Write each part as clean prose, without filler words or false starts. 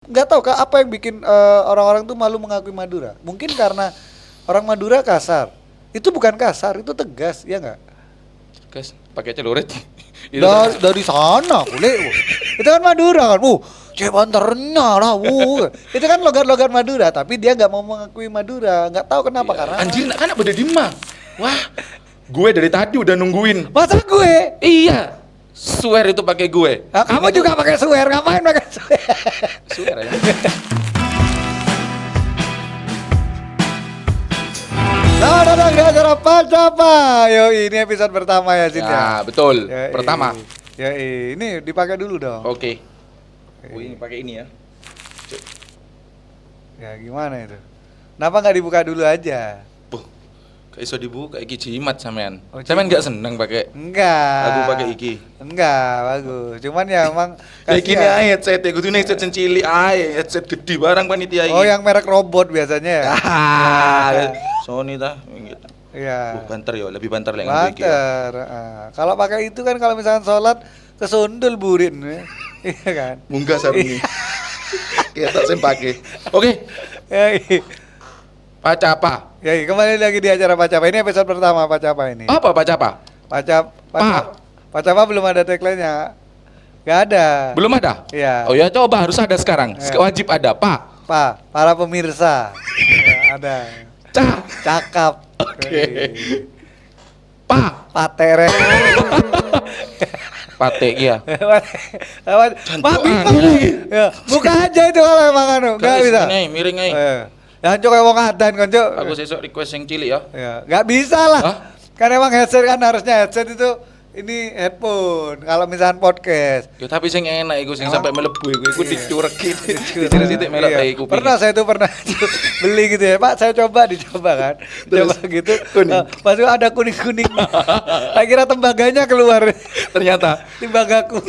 nggak tahu Kak apa yang bikin orang-orang tuh malu mengakui Madura. Mungkin karena orang Madura kasar. Itu bukan kasar, itu tegas, ya nggak? Guys, pakai celurit. Dari sana, boleh. Itu kan Madura kan, cewek banternya lah, itu kan logat-logat Madura, tapi dia nggak mau mengakui Madura, nggak tahu kenapa karena. Anjir, kan apa di mah? Wah, gue dari tadi udah nungguin. Masa gue? Iya, swear itu pakai gue. Nah, kamu juga pakai swear, ngapain pakai swear? Swear ya. Selamat datang di acara Pacapa. Yo, ini episode pertama ya, Sin. Ya, betul. Yoi. Pertama. Ya, ini dipakai dulu dong. Oke. Ini pakai ini ya. Ya, gimana itu? Kenapa nggak dibuka dulu aja? Kayak iso dibuka iki jimat sampean. Oh, Sampean jimat. enggak seneng pakai? Enggak. Aku pakai iki. Enggak, bagus. Cuman ya emang Kayak gini kasihan. ae headset, kudune headset cilik ae, headset gede barang panitia iki. Oh, yang merek robot biasanya ya? Ah, Sony tah gitu. Iya. Banter ya, lebih banter lek nganggo iki. Ya. Banter. Kalau pakai itu kan kalau misalkan sholat kesundul burin. Iya kan? Munggah sarungi. Kita sing pakai. Oke, Ya, Pacapa. ya, kembali lagi di acara Pacapa. Ini episode pertama Pacapa ini. Apa Pacapa? Pacapa belum ada tagline-nya. Gak ada. Belum ada? Iya. Oh ya coba harus ada sekarang. Iya. Wajib ada, Pak. Para pemirsa. Ya, ada. Cakap. Oke. Pak. Patere. Pate iya. Pak bingung. Ya, buka aja itu kalau emang anu, enggak bisa. Ini miring ae. Ya cok kayak wong adan kan cok. Aku sesuk request yang cilik ya. Ya, enggak bisa lah. Hah? Kan emang headset kan harusnya headset itu ini headphone. Kalau misalkan podcast. Ya tapi sing enak iku sing Emang? sampai melebu iku Iya. dicurek gitu. Dicurek-citik melek Iya. tai kuping. Pernah saya tuh beli gitu ya, Pak. Saya dicoba kan. Terus? Coba gitu. Kuning. Pas itu ada kuning-kuning. Saya kira tembaganya keluar. Ternyata Tembagaku.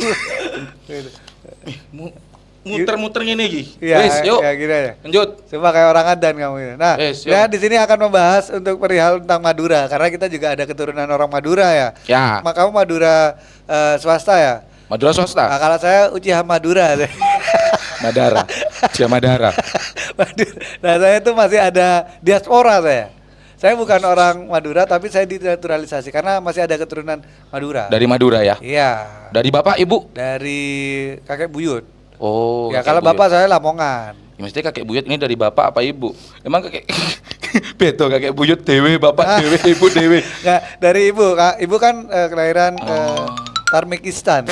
muter-muter ngene iki. Iya, Wis, yuk. ya gini aja. Lanjut. Coba kayak orang adan kamu ini. Nah, Yes, ya yuk. di sini akan membahas untuk perihal tentang Madura karena kita juga ada keturunan orang Madura ya. Ya. Kamu Madura swasta ya? Madura Nah, swasta. kalau saya Uchiha Madura. Madara. Cia Madara. Nah, saya itu masih ada diaspora saya. Saya bukan orang Madura tapi saya dinaturalisasi karena masih ada keturunan Madura. Dari Madura ya. Iya. Dari bapak, ibu. Dari kakek buyut. Oh. Ya kakek kalau buyut. bapak saya Lamongan. Ya, mesti kakek buyut ini dari bapak apa ibu? Emang kakek beto kakek buyut dewe, bapak dewe, ibu dewe. Nggak, dari ibu. Ibu kan kelahiran Oh. Tarmikistan.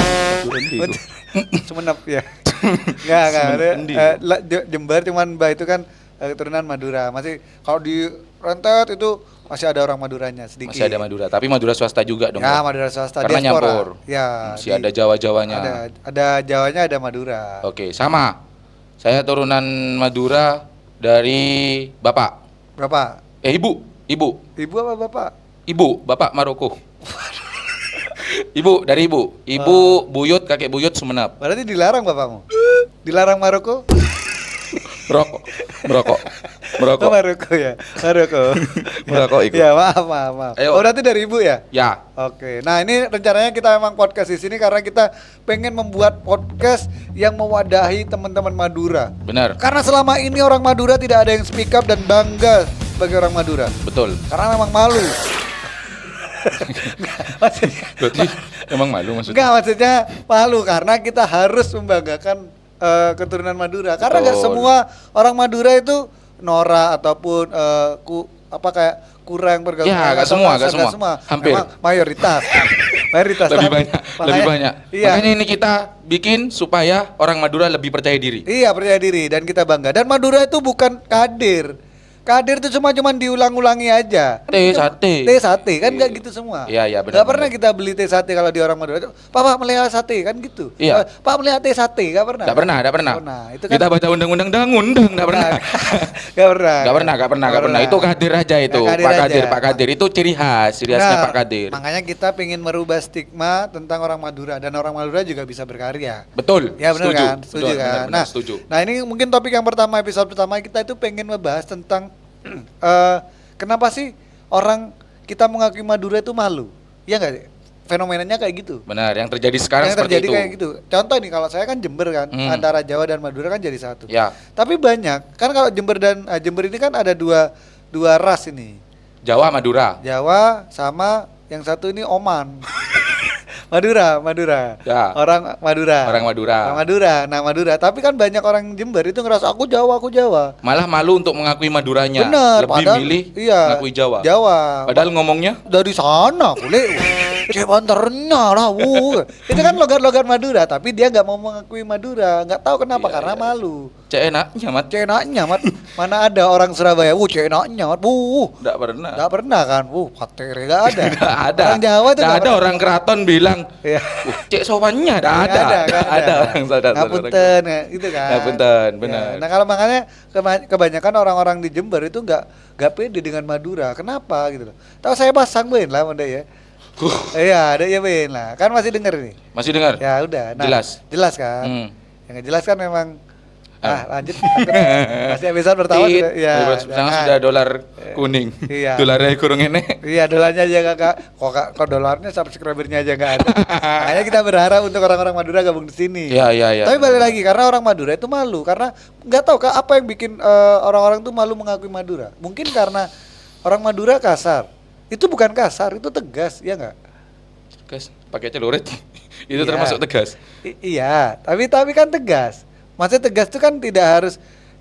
Endi iku? Sumenep ya. Enggak. Endi? Jember cuman Mbak itu kan keturunan Madura. Masih kalau di Rentet itu masih ada orang Maduranya sedikit. Masih ada Madura, tapi Madura swasta juga dong. Ya, Bang? Madura swasta Karena diaspora. nyampur. Ya. Masih ada Jawa-Jawanya. Ada Jawanya, ada Madura. Oke, sama. Saya turunan Madura dari bapak. Berapa? Ibu. Ibu apa bapak? Ibu, bapak Maroko. Ibu dari ibu. Ibu buyut, kakek buyut Sumenep. Berarti dilarang bapakmu? Dilarang Maroko? Merokok. Oh, Maroko ya. Maroko. Merokok ikut. Ya, maaf. Ayo. Oh, berarti dari ibu ya? Ya, Oke, nah ini rencananya kita emang podcast di sini karena kita pengen membuat podcast yang mewadahi teman-teman Madura. benar. Karena selama ini orang Madura tidak ada yang speak up dan bangga sebagai orang Madura. Betul. Karena memang malu. Maksudnya, Berarti emang malu maksudnya. enggak, maksudnya malu karena kita harus membanggakan keturunan Madura. Karena nggak Betul. semua orang Madura itu norak ataupun kayak kurang bergabung. Ya, nggak semua. Hampir. Memang mayoritas. Lebih banyak. Iya. Makanya ini kita bikin supaya orang Madura lebih percaya diri. Iya, percaya diri dan kita bangga. Dan Madura itu bukan kadir. Kadir itu cuma diulang-ulangi aja. Sate. Teh sate kan nggak gitu semua. Iya, benar. Nggak pernah kita beli teh sate kalau di orang Madura. Pak melihara sate kan gitu. Iya. Pak melihara teh sate nggak pernah. Nggak pernah. Itu kan Kita baca undang-undang nggak pernah. nggak pernah. Itu kadir aja itu. Ya, kadir Pak aja. Kadir, Pak Kadir itu ciri khasnya Nah, Pak Kadir. makanya kita pengen merubah stigma tentang orang Madura dan orang Madura juga bisa berkarya. Betul. Ya benar kan? Setuju Betul, kan? benar, setuju. Nah ini mungkin topik yang pertama, episode pertama kita itu pengen membahas tentang kenapa sih orang kita mengakui Madura itu malu? Ya nggak sih? fenomenanya kayak gitu. Benar, yang terjadi sekarang Yang seperti terjadi itu. kayak gitu. Contoh nih kalau saya kan Jember kan, antara Jawa dan Madura kan jadi satu. Ya, Tapi banyak kan kalau Jember ini kan ada dua ras ini. Jawa Madura. Jawa sama yang satu ini Oman. Madura. Ya. Orang Madura. Orang Madura. Orang Madura. Nah, Madura. Tapi kan banyak orang Jember itu ngerasa aku Jawa. Malah malu untuk mengakui Maduranya. Bener, Lebih padahal milih iya, mengakui Jawa. Padahal ngomongnya dari sana boleh. Cebanternya lah, itu kan logat-logat Madura, tapi dia nggak mau mengakui Madura, nggak tahu kenapa Iya, karena iya. malu. cek enaknya, Mat. Cenaknya, Mat. Mana ada orang Surabaya, cenaknya, Mat. Enggak pernah. Nggak pernah kan, patere nggak ada. Nggak ada. Orang Jawa tuh Nggak nggak ada pernah. orang keraton bilang, Iya. cek sowannya nggak ada. Nggak Nggak ada orang sadar. Ngapunten, ya, gitu kan. Ngapunten, benar. Ya, nah kalau makanya kebanyakan orang-orang di Jember itu nggak pede dengan Madura. Kenapa gitu loh? Tahu saya pasang ben lah, Monde ya. Iya, ada ya ben lah. Kan masih denger nih. Masih dengar? Ya udah. Nah, Jelas. kan. Hmm. Yang jelas kan memang. Ah. Lanjut. Masih episode pertama Tit. sudah. Ya. Episode pertama sudah dolar kuning. Iya. Dolarnya kurang enek. Iya, dolarnya aja kakak. Kok dolarnya subscribernya aja nggak ada. Makanya kita berharap untuk orang-orang Madura gabung di sini. Iya. Tapi balik lagi karena orang Madura itu malu karena nggak tahu Kak, apa yang bikin orang-orang tuh malu mengakui Madura. Mungkin karena orang Madura kasar. Itu bukan kasar, itu tegas, ya nggak? Guys, pakai celurit. Itu Iya. termasuk tegas. Iya, tapi kan tegas. Maksudnya tegas itu kan tidak harus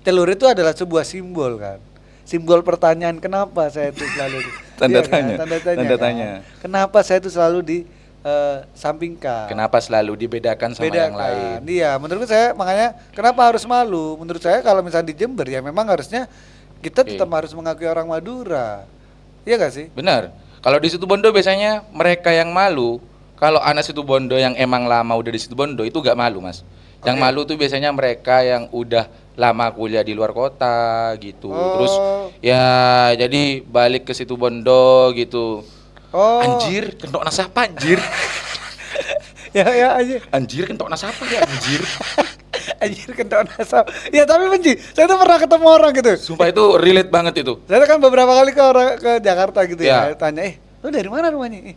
celurit itu adalah sebuah simbol kan. Simbol pertanyaan kenapa saya itu selalu Tanda iya kan? tanya. Tanda Tanda kan? tanya. Kenapa saya itu selalu di sampingkan? Kenapa selalu dibedakan sama yang lain? Iya, menurut saya makanya kenapa harus malu? Menurut saya kalau misalnya di Jember ya memang harusnya kita Oke. tetap harus mengakui orang Madura. Iya gak sih? Benar. Kalau di Situbondo biasanya mereka yang malu. Kalau anak Situbondo yang emang lama udah di Situbondo itu gak malu, Mas. Yang Oke. malu tuh biasanya mereka yang udah lama kuliah di luar kota gitu. Oh. Terus ya jadi balik ke Situbondo gitu. Oh. Anjir, kentok nasapa anjir. Ya aja. Anjir, kentok nasapa ya anjir. Anjir kentang nasab. Ya tapi benci. Saya tuh pernah ketemu orang gitu. Sumpah itu relate banget itu. Saya kan beberapa kali ke Jakarta gitu ya. Ya. Tanya, lu dari mana rumahnya?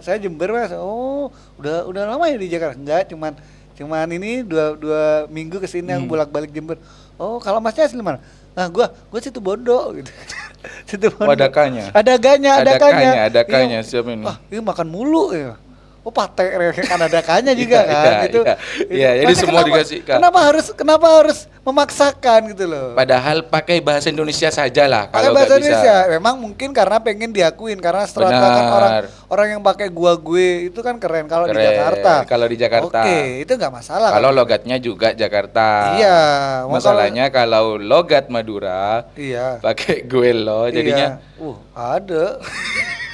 Saya Jember Mas. Oh, udah lama ya di Jakarta? Enggak, cuman ini dua minggu kesini aku bolak-balik Jember. Oh, kalau Masnya asli mana? Nah, gua Situbondo gitu. Situbondo. Wadakanya. Adakanya. Adakanya, Iya. siapa ini? Wah, ini makan mulu ya. Oh, pate kan adakannya juga Iya, kan. iya, Itu. iya, jadi Makanya semua dikasih, Kak. Kenapa harus memaksakan gitu loh? Padahal pakai bahasa Indonesia saja lah Pakai kalau bahasa nggak bisa. Indonesia, memang mungkin karena pengen diakuin karena setelah Benar. kan orang yang pakai gue itu kan keren kalau di Keren, Jakarta. kalau di Jakarta. Oke, itu nggak masalah. Kalau kan? logatnya juga Jakarta. Iya, Masalahnya kalau logat Madura Iya. pakai gue lo jadinya Iya. Ada.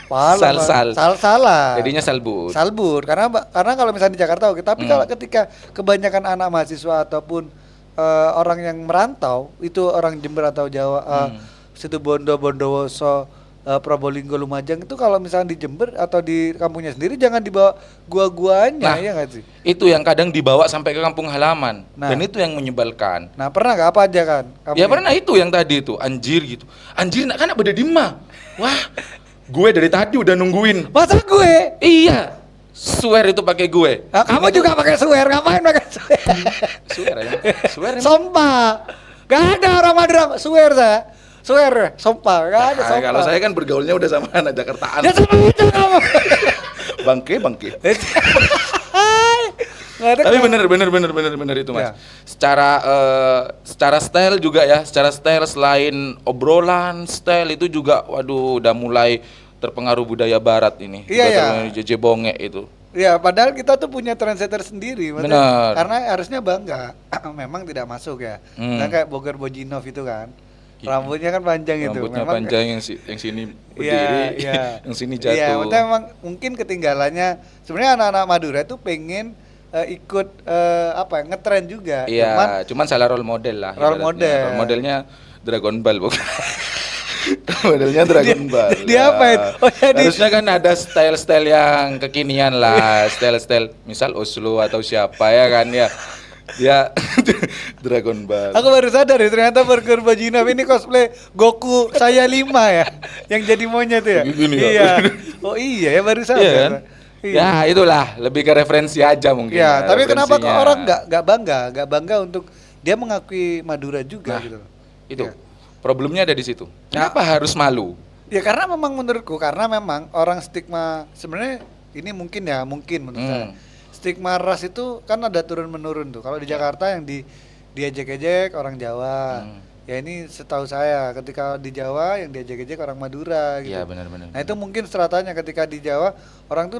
Parah, Sal-sal. Salah. jadinya salbut. Salbur karena kalau misalnya di Jakarta oke, tapi kalau ketika kebanyakan anak mahasiswa ataupun orang yang merantau itu orang Jember atau Jawa, Situbondo, Bondowoso, Probolinggo, Lumajang itu kalau misalnya di Jember atau di kampungnya sendiri jangan dibawa gua-guanya, Nah, ya nggak sih? Itu yang kadang dibawa sampai ke kampung halaman. Nah. Dan itu yang menyebalkan. Nah pernah nggak apa aja kan? Ya pernah itu yang tadi itu anjir gitu. Anjir nak kan beda dima. Wah, gue dari tadi udah nungguin. Masa gue? Iya. Swear itu pakai gue. Nah, kamu juga pakai swear, ngapain pakai swear? Swear aja. Swear emang. Sumpah, gak ada orang Madura swear saya. Swear, sumpah, gak ada Nah, sumpah. kalau saya kan bergaulnya udah sama anak Jakartaan. Ya sama itu kamu. Bangke. Nggak ada Tapi kamu. bener itu Mas. Ya. Secara style juga ya, secara style selain obrolan, style itu juga waduh udah mulai terpengaruh budaya barat ini. Iya, Udah iya. terpengaruh jeje bonge itu. Ya, padahal kita tuh punya trendsetter sendiri, maksudnya. Benar. Karena harusnya bangga. Memang tidak masuk ya. Nah, kayak Bogor Bojinov itu kan. Rambutnya kan panjang itu. Rambutnya Memang panjang yang sini Iya, berdiri, iya. yang sini Iya, jatuh. maksudnya memang mungkin ketinggalannya. Sebenarnya anak-anak Madura itu pengen ikut ngetren juga. Iya, cuman salah role model lah. Role ibaratnya. model. Role modelnya Dragon Ball bukan. Modelnya Dragon Ball. dia apa itu? Oh, jadi- harusnya kan ada style-style yang kekinian lah, style-style misal Oslo atau siapa ya kan ya. Dia Dragon Ball. Aku baru sadar ya ternyata Burger Bajinov ini cosplay Goku saya 5 ya, yang jadi monyet ya. Begini ya. Iya. Oh iya ya baru sadar. Iya kan? Ya itulah, lebih ke referensi aja mungkin. Ya, tapi kenapa kok referensinya. orang nggak bangga untuk dia mengakui Madura juga Nah, gitu loh. Itu Ya. problemnya ada di situ. Kenapa harus malu? Ya karena memang menurutku karena memang orang stigma sebenarnya ini mungkin menurut saya. Stigma ras itu kan ada turun menurun tuh. Kalau di Jakarta yang diejek-ejek orang Jawa. Ya ini setahu saya ketika di Jawa yang diejek-ejek orang Madura gitu. Iya benar-benar. Nah itu mungkin stratanya ketika di Jawa orang tuh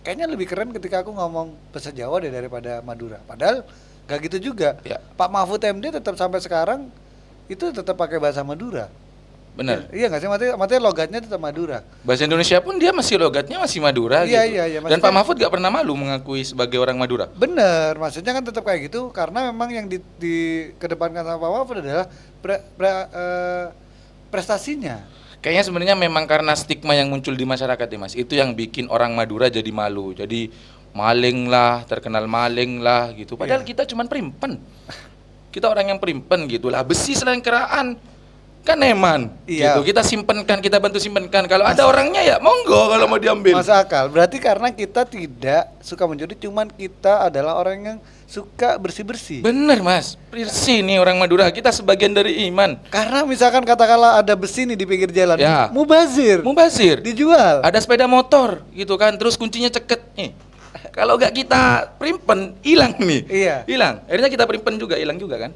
kayaknya lebih keren ketika aku ngomong bahasa Jawa daripada Madura. Padahal gak gitu juga. Ya. Pak Mahfud MD tetap sampai sekarang itu tetap pakai bahasa Madura. Benar. Iya nggak sih, maksudnya logatnya tetap Madura. Bahasa Indonesia pun dia masih logatnya masih Madura Iya, gitu. iya, Dan maksudnya- Pak Mahfud gak pernah malu mengakui sebagai orang Madura. Bener, maksudnya kan tetap kayak gitu karena memang yang dikedepankan sama Pak Mahfud adalah prestasinya. Kayaknya sebenarnya memang karena stigma yang muncul di masyarakat ya Mas. Itu yang bikin orang Madura jadi malu. Jadi maling lah, terkenal maling lah gitu. Padahal Iya. kita cuman primpen. Kita orang yang primpen gitu lah. Besi selengkeraan kan eman Iya. gitu. Kita simpenkan, kita bantu simpenkan. Kalau ada orangnya ya monggo kalau mau diambil. Masuk akal. Berarti karena kita tidak suka mencuri, cuman kita adalah orang yang suka bersih-bersih. Bener Mas, bersih nih orang Madura. Kita sebagian dari iman. Karena misalkan katakanlah ada besi nih di pinggir jalan, Ya. mubazir, Mubazir. dijual. Ada sepeda motor gitu kan, terus kuncinya ceket nih. Kalau nggak kita primpen, hilang nih. Iya. Hilang. Akhirnya kita primpen juga, hilang juga kan.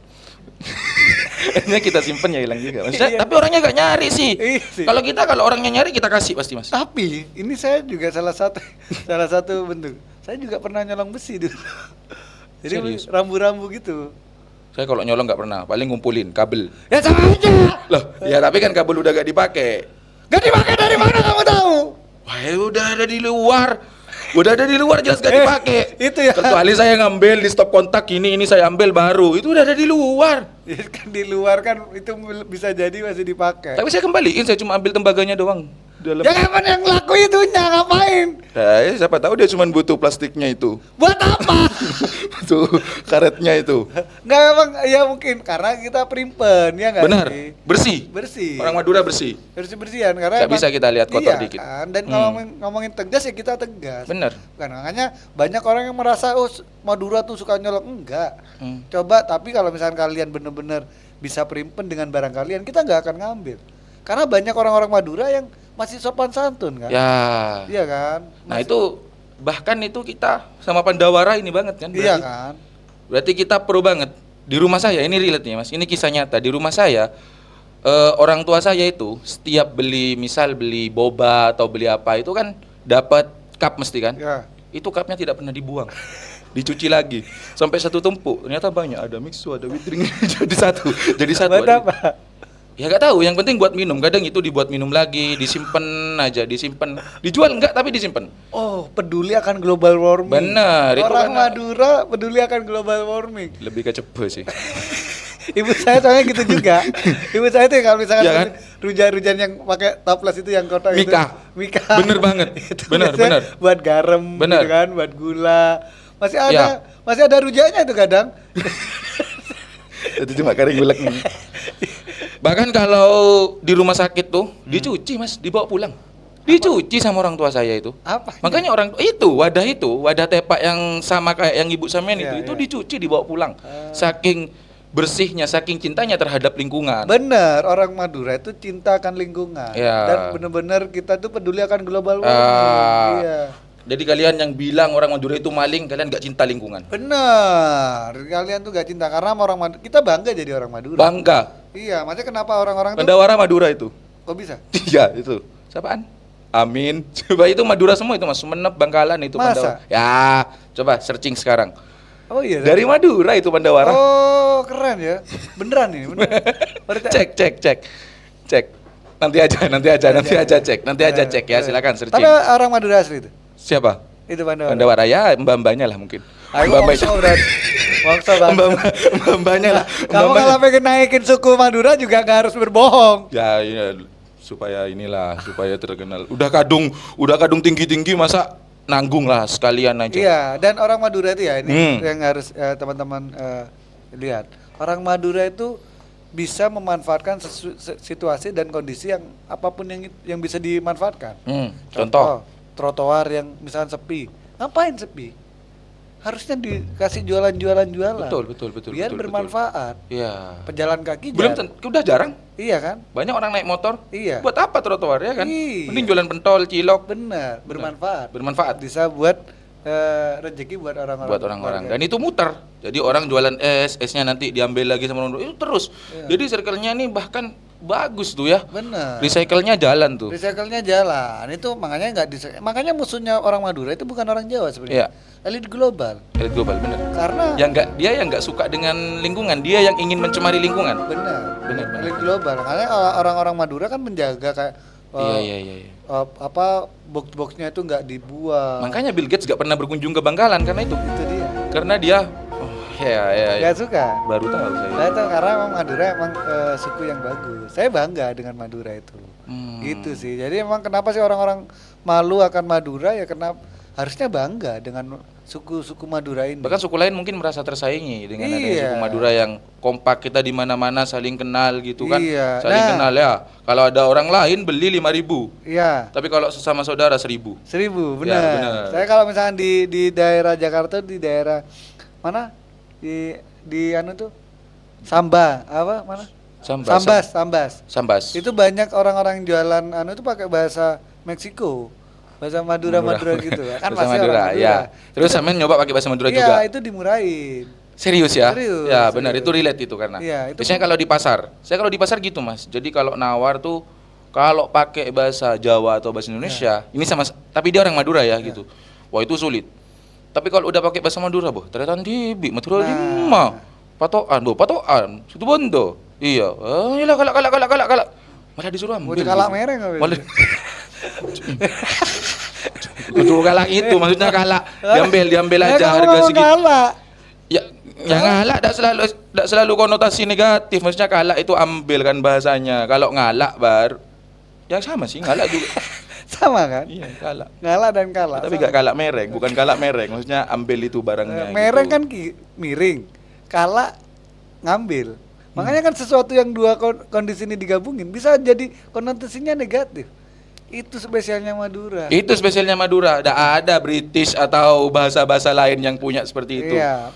Akhirnya kita simpen ya hilang juga. Maksudnya, Iya. tapi orangnya nggak nyari sih. Iya sih. Kalau orangnya nyari kita kasih pasti Mas. Tapi ini saya juga salah satu bentuk. Saya juga pernah nyolong besi dulu. Jadi Serius? rambu-rambu gitu. Saya kalau nyolong nggak pernah, paling ngumpulin kabel. Ya sama aja. Loh, ya tapi kan kabel udah gak dipakai. Gak dipakai dari mana kamu tahu? Wah, ya udah ada di luar. Udah ada di luar jelas gak dipakai. Itu ya. Kecuali saya ngambil di stop kontak ini saya ambil baru. Itu udah ada di luar. Ya kan di luar kan itu bisa jadi masih dipakai. Tapi saya kembaliin, saya cuma ambil tembaganya doang. Dalam. Ya kapan yang laku itunya ngapain? Ya, siapa tahu dia cuma butuh plastiknya itu. Buat apa? Butuh karetnya itu. Nggak memang ya mungkin karena kita primpen ya nggak Benar, sih? bersih. Bersih. Orang Madura bersih. Bersihan karena Nggak emang- bisa kita lihat kotor iya, dikit. kan? Dan kalau ngomongin tegas ya kita tegas. Bener. Bukan makanya banyak orang yang merasa Madura tuh suka nyolong, enggak. Hmm. Coba tapi kalau misalkan kalian bener-bener bisa primpen dengan barang kalian, kita nggak akan ngambil. Karena banyak orang-orang Madura yang masih sopan santun kan? Ya. Iya kan? Nah itu bahkan itu kita sama Pandawara ini banget kan? Iya Berarti, kan? berarti kita pro banget. Di rumah saya ini relate nih Mas. Ini kisah nyata. Di rumah saya orang tua saya itu setiap misal beli boba atau beli apa itu kan dapat cup mesti kan? Ya. Itu cupnya tidak pernah dibuang. Dicuci lagi sampai satu tumpuk. Ternyata banyak, ada mixu, ada whipped cream. Jadi satu. Buat apa? Ya gak tahu, yang penting buat minum. Kadang itu dibuat minum lagi, disimpan aja, disimpan. Dijual enggak tapi disimpan. Oh, peduli akan global warming. Benar, itu Orang karena- Madura peduli akan global warming. Lebih ke cebe sih. Ibu saya soalnya gitu juga. Ibu saya tuh kalau misalkan Ya kan? rujan-rujan yang pakai toples itu yang kotak itu. Mika. Mika. Bener banget. Itu Bener, biasanya bener. Buat garam Bener. gitu kan, buat gula. Masih Ya. ada rujaknya itu kadang. Itu cuma kering gulek nih. Bahkan kalau di rumah sakit tuh dicuci Mas, dibawa pulang. Dicuci sama orang tua saya itu. Apa? Makanya wadah tepak yang sama kayak yang ibu sampean Iya, itu iya. dicuci dibawa pulang. Saking bersihnya, saking cintanya terhadap lingkungan. Bener, orang Madura itu cinta akan lingkungan. Ya. Dan bener-bener kita tuh peduli akan global warming. Ah. Iya. Jadi kalian yang bilang orang Madura itu maling, kalian gak cinta lingkungan. Bener, kalian tuh gak cinta karena sama orang Madura, kita bangga jadi orang Madura. Bangga. Iya, makanya kenapa orang-orang tuh Pandawara Madura itu. kok bisa? Iya, itu. Siapaan? Amin. Coba itu Madura semua itu Mas, Sumenep, Bangkalan itu Masa? Pandawara. Ya, coba searching sekarang. Oh iya. Dari Madura itu Pandawara. Oh, keren ya. Beneran ini, beneran. Baru Cek. Nanti aja cek ya, silakan searching. Tapi orang Madura asli itu. Siapa? Itu Pandawara. Pandawara ya, mbak-mbaknya lah mungkin. Aku Mbak-mbak Wongso berarti. Wongso banget. mbak-mbaknya lah. Kamu Mbak-mbaknya. kalau pengen naikin suku Madura juga gak harus berbohong. Ya, iya, supaya terkenal. Udah kadung tinggi-tinggi masa nanggung lah sekalian aja. Iya, dan orang Madura itu ya ini Hmm. yang harus teman-teman lihat. Orang Madura itu bisa memanfaatkan situasi dan kondisi yang apapun yang bisa dimanfaatkan. Contoh. trotoar yang misalkan sepi. Ngapain sepi? Harusnya dikasih jualan. Betul. Biar betul. bermanfaat. Iya. Pejalan kaki Belum udah jarang. Iya kan? Banyak orang naik motor. Iya. Buat apa trotoar ya kan? Iya. Mending jualan pentol, cilok. Benar, bermanfaat. Bermanfaat Bisa buat rezeki buat orang-orang. Dan itu muter. Jadi orang jualan esnya nanti diambil lagi sama orang itu terus. Iya. Jadi circle-nya nih bahkan bagus tuh ya. Benar. Recycle-nya jalan tuh. Recycle-nya jalan. Itu makanya makanya musuhnya orang Madura itu bukan orang Jawa sebenarnya. Iya. Elit global. Elit global bener. Karena Dia yang nggak suka dengan lingkungan, dia yang ingin mencemari lingkungan. benar. Benar. Elit global. Makanya orang-orang Madura kan menjaga kayak Iya. box-boxnya itu nggak dibuang. Makanya Bill Gates nggak pernah berkunjung ke Bangkalan karena itu. Itu dia. Karena dia ya. Nggak suka. Baru tahu saya. Nah, itu karena emang Madura emang suku yang bagus. Saya bangga dengan Madura itu. Gitu sih. Jadi emang kenapa sih orang-orang malu akan Madura ya karena harusnya bangga dengan suku-suku Madura ini. Bahkan suku lain mungkin merasa tersaingi dengan adanya Iya. suku Madura yang kompak, kita di mana-mana saling kenal gitu kan. Iya. Saling Nah. kenal ya. Kalau ada orang lain beli 5.000. Iya. Tapi kalau sesama saudara 1.000. 1.000, Ya, benar. benar. Saya kalau misalkan di daerah Jakarta, di daerah mana? Di anu tuh Samba, apa mana? Sambas. Sambas. Itu banyak orang-orang jualan anu itu pakai bahasa Meksiko. Bahasa Madura gitu. Kan bahasa pasti Madura, orang Madura. ya. Terus sampean nyoba pakai bahasa Madura Iya, juga. itu dimurahin. Serius ya? Serius, Ya, benar serius. itu relate itu karena. Iya, itu Biasanya kalau di pasar. Saya kalau di pasar gitu, Mas. Jadi kalau nawar tuh kalau pakai bahasa Jawa atau bahasa Indonesia, ini sama tapi dia orang Madura ya gitu. Wah, itu sulit. Tapi kalau udah pakai bahasa Madura, boh, ternyata tibi, Madura lima. Patokan, situ bondo. Iya. Iyalah kalak. Malah disuruh mau ambil. dikalak gitu. mereng apa? Malah Kudu kalak itu maksudnya kalak. Diambil aja harga segitu. Kalak. Ya, yang ngalak tidak selalu konotasi negatif. Maksudnya kalak itu ambil kan bahasanya. Kalau ngalak yang sama sih ngalak juga. Sama kan? Iya, kalak. Ngalak dan kalak. Tapi gak kalak mereng, bukan kalak mereng. Maksudnya ambil itu barangnya. Mereng gitu. kan miring. Kalak ngambil. Makanya kan sesuatu yang dua kondisi ini digabungin bisa jadi konotasinya negatif. Itu spesialnya Madura. Itu spesialnya Madura. Tidak ada British atau bahasa-bahasa lain yang punya seperti itu. Iya.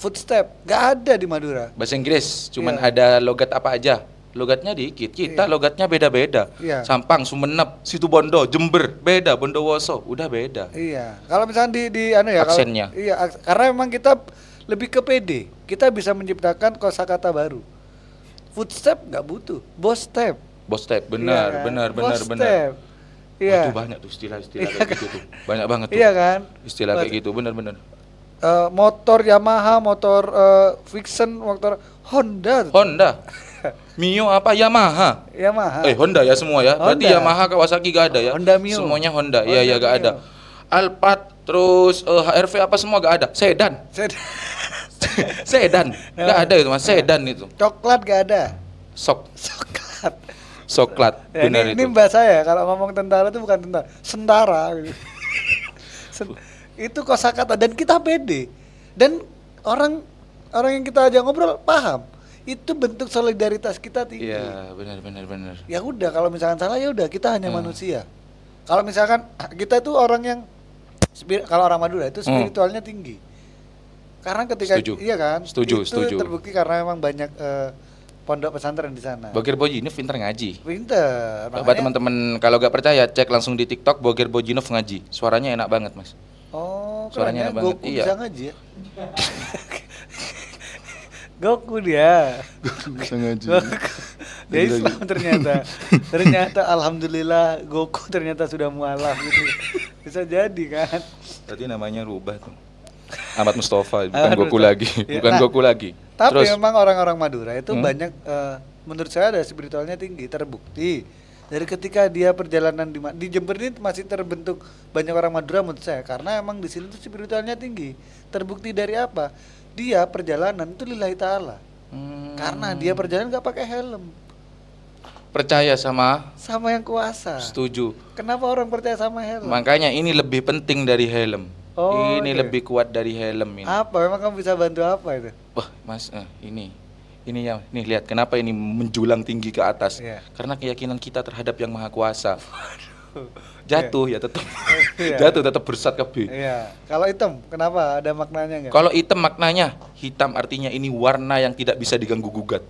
Footstep nggak ada di Madura. Bahasa Inggris cuman Iya. ada logat apa aja. Logatnya dikit. Kita Iya. logatnya beda-beda. Iya. Sampang, Sumenep, Situbondo, Jember, beda. Bondowoso, udah beda. Iya. Kalau misalnya di anu ya. Aksennya. Karena memang kita lebih ke PD. Kita bisa menciptakan kosakata baru. Footstep nggak butuh. Boss step. Bos step, Iya benar, kan? benar. Boss step. Iya. Wah, itu banyak tuh istilah-istilah kayak gitu tuh. Banyak banget tuh. Iya kan? Istilah kayak gitu, benar-benar. Motor Yamaha, motor Vixen, motor Honda. Honda. Mio apa? Yamaha. Yamaha. Honda ya semua ya. Berarti Honda. Yamaha, Kawasaki gak ada ya? Honda Mio. Semuanya Honda. Honda Iya, gak ada. Mio. Alphard, terus HRV apa semua gak ada. Sedan. Sedan. Gak ada itu Mas, sedan itu. Coklat gak ada. Coklat. Ya, Benar ini itu. bahasa ya, kalau ngomong tentara itu bukan tentara, sentara gitu. Itu kosakata dan kita pede. Dan orang yang kita ajak ngobrol paham. Itu bentuk solidaritas kita tinggi. Iya, benar. Ya udah, kalau misalkan salah ya udah, kita hanya manusia. Kalau misalkan kita itu orang yang kalau orang Madura itu spiritualnya tinggi. Karena ketika Setuju. iya kan? Setuju. Itu terbukti karena memang banyak pondok pesantren di sana. Bogir Bojinov pinter ngaji. Pinter. Coba makanya- teman-teman kalau gak percaya cek langsung di TikTok Bogir Bojinov ngaji. Suaranya enak banget, Mas. Oh, Suaranya keren ya. enak banget. Goku Iya. bisa ngaji ya. Goku dia. Bisa ngaji. Dia Islam ternyata alhamdulillah Goku ternyata sudah mualaf gitu. Bisa jadi kan. Berarti namanya rubah tuh. Ahmad Mustafa, bukan Ahmad Goku Mustafa. lagi, Ya, bukan nah, Goku lagi. Tapi Terus memang orang-orang Madura itu banyak menurut saya ada spiritualnya tinggi, terbukti. Dari ketika dia perjalanan di Jember ini masih terbentuk banyak orang Madura menurut saya karena emang di sini tuh spiritualnya tinggi. Terbukti dari apa? Dia perjalanan itu lillahi ta'ala. Karena dia perjalanan nggak pakai helm. percaya sama, Sama yang kuasa. setuju. Kenapa orang percaya sama helm? Makanya ini lebih penting dari helm. Oh, Ini oke. lebih kuat dari helm ini. Apa? Memang kamu bisa bantu apa itu? Wah, Mas, ini ya, nih lihat kenapa ini menjulang tinggi ke atas. Iya. Karena keyakinan kita terhadap Yang Maha Kuasa. Jatuh ya tetap. Iya. Jatuh tetap bersat kabeh. Iya. Kalau hitam, kenapa? Ada maknanya nggak? Kalau hitam maknanya, hitam artinya ini warna yang tidak bisa diganggu gugat.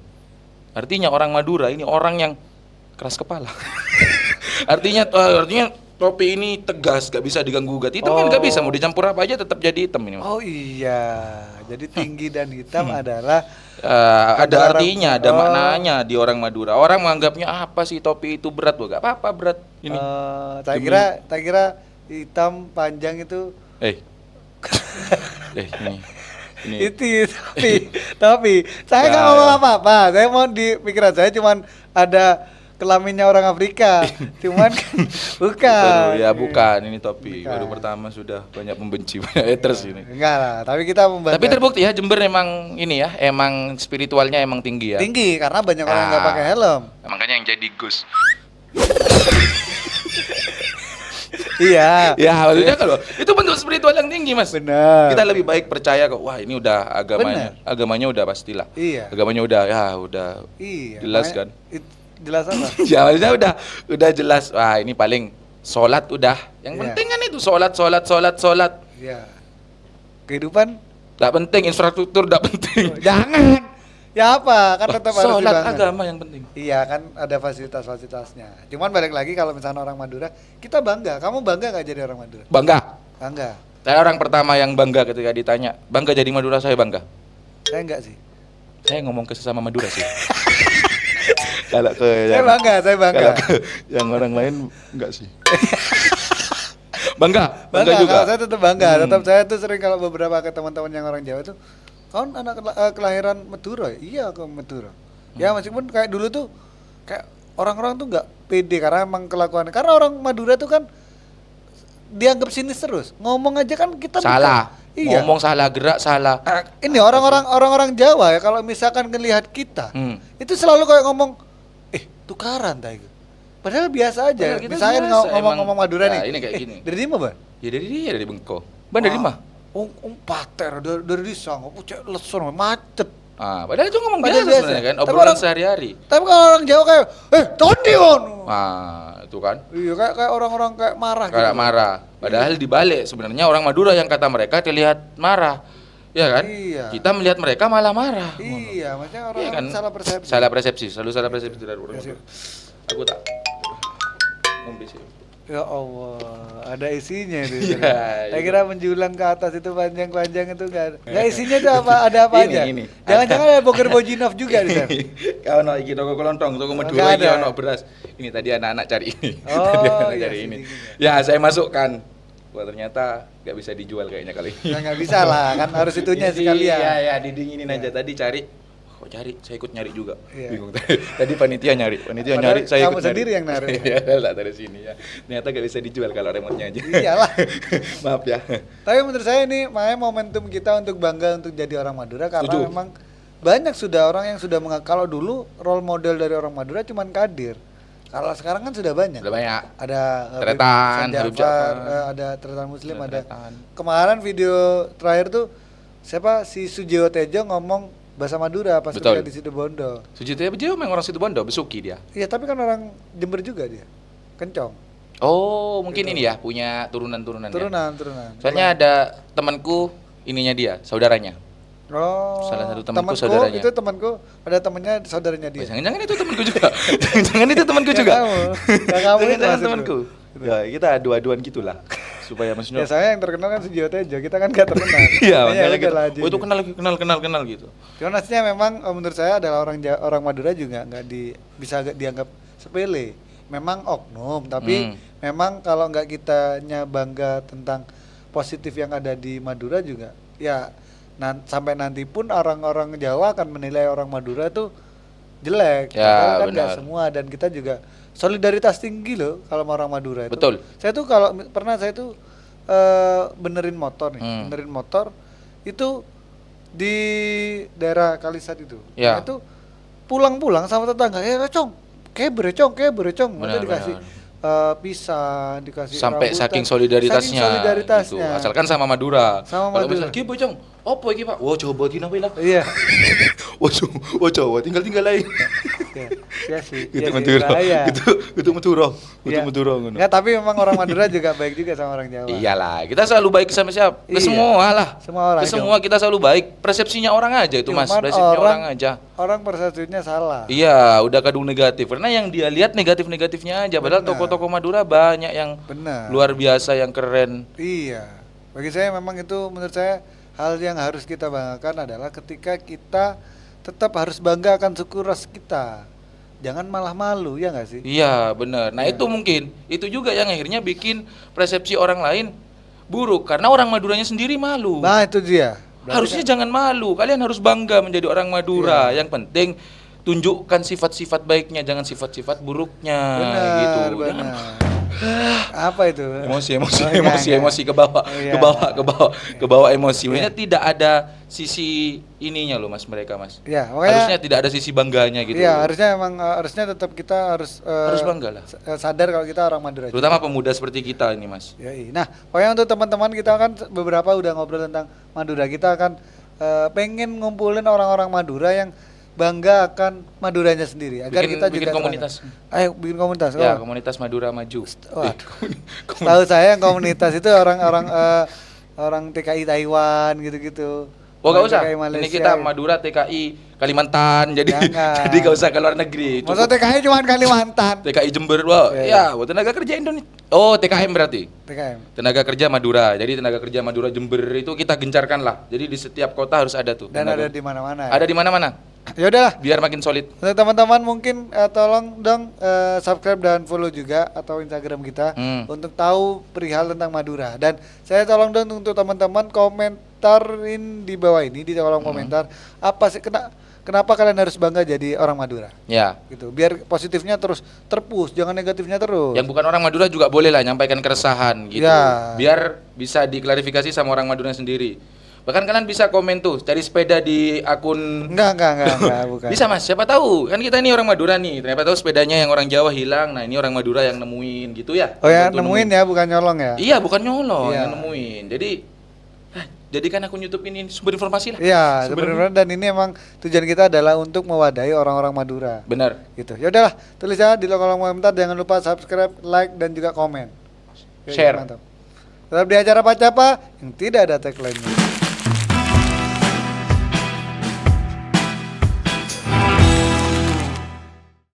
Artinya orang Madura ini orang yang keras kepala. artinya topi ini tegas, gak bisa diganggu gugat. Itu kan gak bisa, mau dicampur apa aja tetap jadi hitam ini. Oh iya. Jadi tinggi dan hitam adalah Ada artinya, ada Oh. maknanya di orang Madura. Orang menganggapnya apa sih topi itu berat, gak apa-apa berat. Ini. tak kira hitam panjang itu Eh, ini. itu tapi saya nggak ngomong apa-apa. Saya mau di pikiran saya cuman ada kelaminnya orang Afrika. Cuman kan bukan. Ya bukan, ini topi. Bukan. Baru pertama sudah banyak membenci, banyak haters ini. Enggak lah, tapi kita membantu. Tapi terbukti ya Jember emang ini ya, emang spiritualnya emang tinggi ya. tinggi karena banyak orang yang nggak pakai helm. Makanya yang jadi Gus. Iya. Ya maksudnya kalau itu bentuk spiritual yang tinggi mas. Benar. Kita lebih baik percaya kok. Wah ini udah agamanya, agamanya udah pastilah. Iya. Agamanya udah udah Iya. jelas makanya- kan. Jelas apa? Ya maksudnya udah jelas. Wah ini paling sholat udah. Yang Iya. penting kan itu sholat. Iya. Kehidupan Gak penting infrastruktur, gak penting. jangan. Ya apa? Kan tetap harus Sholat dibangun. agama yang penting. Iya kan ada fasilitas-fasilitasnya. Cuman balik lagi kalau misalnya orang Madura, kita bangga. Kamu bangga nggak jadi orang Madura? Bangga. Bangga. Saya orang pertama yang bangga ketika ditanya, bangga jadi Madura, saya bangga. Saya enggak sih. Saya ngomong ke sesama Madura sih. Kalau ke Saya bangga, saya bangga. kalau ke yang orang lain enggak sih. Bangga Bangga juga. kalau saya tetap bangga. Tetap saya tuh sering kalau beberapa ke teman-teman yang orang Jawa tuh, "Kawan anak kelahiran Madura?" Iya, aku Madura. Ya meskipun kayak dulu tuh kayak orang-orang tuh nggak pede karena emang kelakuannya. Karena orang Madura tuh kan dianggap sinis terus. Ngomong aja kan kita Salah. Iya. Ngomong salah, gerak salah. Ini orang-orang Jawa ya kalau misalkan ngelihat kita, itu selalu kayak ngomong, tukaran tai. Padahal biasa aja. Padahal kita Misalnya biasa, ngomong Madura nah, nih. ini kayak gini. Dari mana, Bang? Ya dari dia, dari Bengko. Ban dari mana? Pater dari disang, cek leson macet. Padahal itu ngomong Padahal biasa biasa. sebenarnya kan, Tapi obrolan orang- sehari-hari. Tapi kalau orang Jawa kayak, tondi on. Itu kan. Iya, kayak orang-orang kayak marah Kayak marah. Padahal dibalik sebenarnya orang Madura yang kata mereka terlihat marah. Ya kan? Iya. Kita melihat mereka malah marah. Iya, maksudnya orang Iya kan? salah persepsi. Salah persepsi, selalu salah persepsi dari orang Iya, Madura. Aku tak ngombe sih. Ya Allah, ada isinya itu. Iya, Saya iya. kira menjulang ke atas itu panjang-panjang itu enggak ada. Enggak isinya itu apa? Ada apa Ini, aja? ini. Jangan-jangan ada Boger Bojinov juga di sana. Kau no iki toko kelontong, toko Nggak Madura iki ada. ono beras. Ini tadi anak-anak cari ini. Oh, Tadi anak-anak iya, cari ini. sedikit Ya, saya masukkan. Wah, ternyata nggak bisa dijual kayaknya kali ini. Ya nggak bisa lah, kan harus itunya sekalian. Iya, ya, didinginin Iya. aja. Tadi cari. Kok cari? Saya ikut nyari juga. Iya. Bingung tadi. Tadi panitia nyari, Padahal nyari, saya kamu ikut sendiri nyari. yang naruh. Iya, tak dari sini ya. Ternyata nggak bisa dijual kalau remote-nya aja. Iyalah. Maaf ya. Tapi menurut saya ini makanya momentum kita untuk bangga untuk jadi orang Madura karena Setuju. memang banyak sudah orang yang sudah kalau dulu role model dari orang Madura cuman Kadir. Kalau sekarang kan sudah banyak. Udah banyak. Ada Tretan, Hasan Habib Ja'far, Ja'far. ada Tretan Muslim, Ada ada. Tretan. Kemarin video terakhir tuh siapa si Sujiwo Tejo ngomong bahasa Madura pas Betul. kuliah di Situbondo. Sujito ya memang orang Situbondo, Besuki dia. Iya, tapi kan orang Jember juga dia. Kencong. Oh, mungkin Gitu. ini ya punya turunan-turunan. Ya? Turunan. Soalnya ada temanku ininya dia, saudaranya. Oh. Salah satu temanku saudaranya. Itu temanku, ada temannya saudaranya dia. Jangan-jangan itu temanku juga. Jangan itu temanku Ya juga. kamu. Ya kamu itu Jangan-jangan maksudku. temanku. Ya, kita adu-aduan gitulah. Supaya maksudnya Ya saya yang terkenal kan Sujiwo Tejo, kita kan gak terkenal. Iya, Makanya makanya gitu. udah lah, Oh, itu aja. kenal gitu. Cuman maksudnya memang menurut saya adalah orang Madura juga nggak bisa dianggap sepele. Memang oknum, tapi memang kalau nggak kitanya bangga tentang positif yang ada di Madura juga, ya sampai nanti pun orang-orang Jawa akan menilai orang Madura tuh jelek. Ya, Padahal kan nggak benar. semua, dan kita juga solidaritas tinggi loh kalau sama orang Madura itu. Betul. Saya tuh pernah saya tuh benerin motor nih, benerin motor itu di daerah Kalisat itu. Ya. Nah, itu pulang-pulang sama tetangga, cong, keber cong. Nanti Benar, dikasih benar. pisah, dikasih Sampai rambutan. saking solidaritasnya. Saking solidaritasnya. Gitu. Asalkan sama Madura. Sama Kalau Madura. misal ki bocong, opo iki Pak? Wah, coba dina lah. Iya. Wah, coba tinggal lain. Ya sih. Kutu ya sih, Madura. bahaya. Kutu Madura. Kutu Iya. Madura ngono. Nggak, tapi memang orang Madura juga baik juga sama orang Jawa. Iyalah, kita selalu baik sama siapa? Ke Iya. semua lah. Semua orang Ke semua kita selalu baik. Persepsinya orang aja itu, Mas. Cuman Persepsinya orang aja. Orang persepsinya salah. Iya, udah kadung negatif. Karena yang dia lihat negatif-negatifnya aja. Padahal Benar. toko-toko Madura banyak yang Benar. luar biasa, yang keren. Iya. Bagi saya memang itu menurut saya hal yang harus kita banggakan adalah ketika kita tetap harus bangga akan suku ras kita. Jangan malah malu, ya nggak sih? Iya, benar. Nah, Iya. itu mungkin. Itu juga yang akhirnya bikin persepsi orang lain buruk. Karena orang Maduranya sendiri malu. Nah, itu dia. Berarti Harusnya jangan malu. Kalian harus bangga menjadi orang Madura. Iya. Yang penting tunjukkan sifat-sifat baiknya, jangan sifat-sifat buruknya benar, gitu. benar. Jangan Apa itu? emosi Oh, enggak. emosi ke bawah, Oh, iya. ke bawah emosi. Iya. Maksudnya tidak ada sisi ininya loh, Mas, mereka, Mas. Ya, makanya Harusnya tidak ada sisi bangganya gitu. iya, harusnya emang harusnya tetap kita Harus bangga lah. sadar kalau kita orang Madura. Terutama pemuda seperti kita ini, Mas. Yoi. Nah, pokoknya untuk teman-teman kita kan beberapa udah ngobrol tentang Madura. Kita akan pengen ngumpulin orang-orang Madura yang bangga akan Maduranya sendiri agar kita Bikin juga komunitas. terangkat. Ayo bikin komunitas. Ya, Oh. komunitas Madura Maju. Waduh. Tahu saya yang komunitas itu orang-orang orang TKI Taiwan gitu-gitu. Oh, gak Orang usah. TKI Ini Malaysia. kita Madura TKI Kalimantan. Jadi Jangan. jadi gak usah ke luar negeri. Masa TKI cuma Kalimantan. TKI Jember, wah. Ya, Ya, buat tenaga kerja Indonesia. Oh, TKM berarti. TKM. Tenaga kerja Madura. Jadi tenaga kerja Madura Jember itu kita gencarkan lah. Jadi di setiap kota harus ada tuh. Dan tenaga. ada di mana-mana. Ada di mana-mana. Ya udahlah. Biar makin solid. Untuk teman-teman mungkin tolong dong subscribe dan follow juga atau Instagram kita untuk tahu perihal tentang Madura. Dan saya tolong dong untuk teman-teman komentarin di bawah ini di kolom komentar apa sih kenapa kalian harus bangga jadi orang Madura Ya. gitu. Biar positifnya terus terpush, jangan negatifnya terus. Yang bukan orang Madura juga boleh lah nyampaikan keresahan gitu. Ya. Biar bisa diklarifikasi sama orang Madura sendiri. Bahkan kalian bisa komen tuh, cari sepeda di akun Enggak, bukan. Bisa, Mas, siapa tahu kan kita ini orang Madura nih, ternyata tahu sepedanya yang orang Jawa hilang. Nah, ini orang Madura yang nemuin gitu ya. Oh ya, Bantu nemuin ya, bukan nyolong ya. Iya, bukan nyolong, Iya. yang nemuin. Jadi jadikan akun YouTube ini sumber informasi lah. Iya, Sumber sebenarnya dan ini emang tujuan kita adalah untuk mewadahi orang-orang Madura. Benar. Gitu. Ya udahlah, tulis ya di kolom komentar, jangan lupa subscribe, like dan juga komen. Oke, Share. Mantap. Tetap di acara Pacapa yang tidak ada tagline-nya.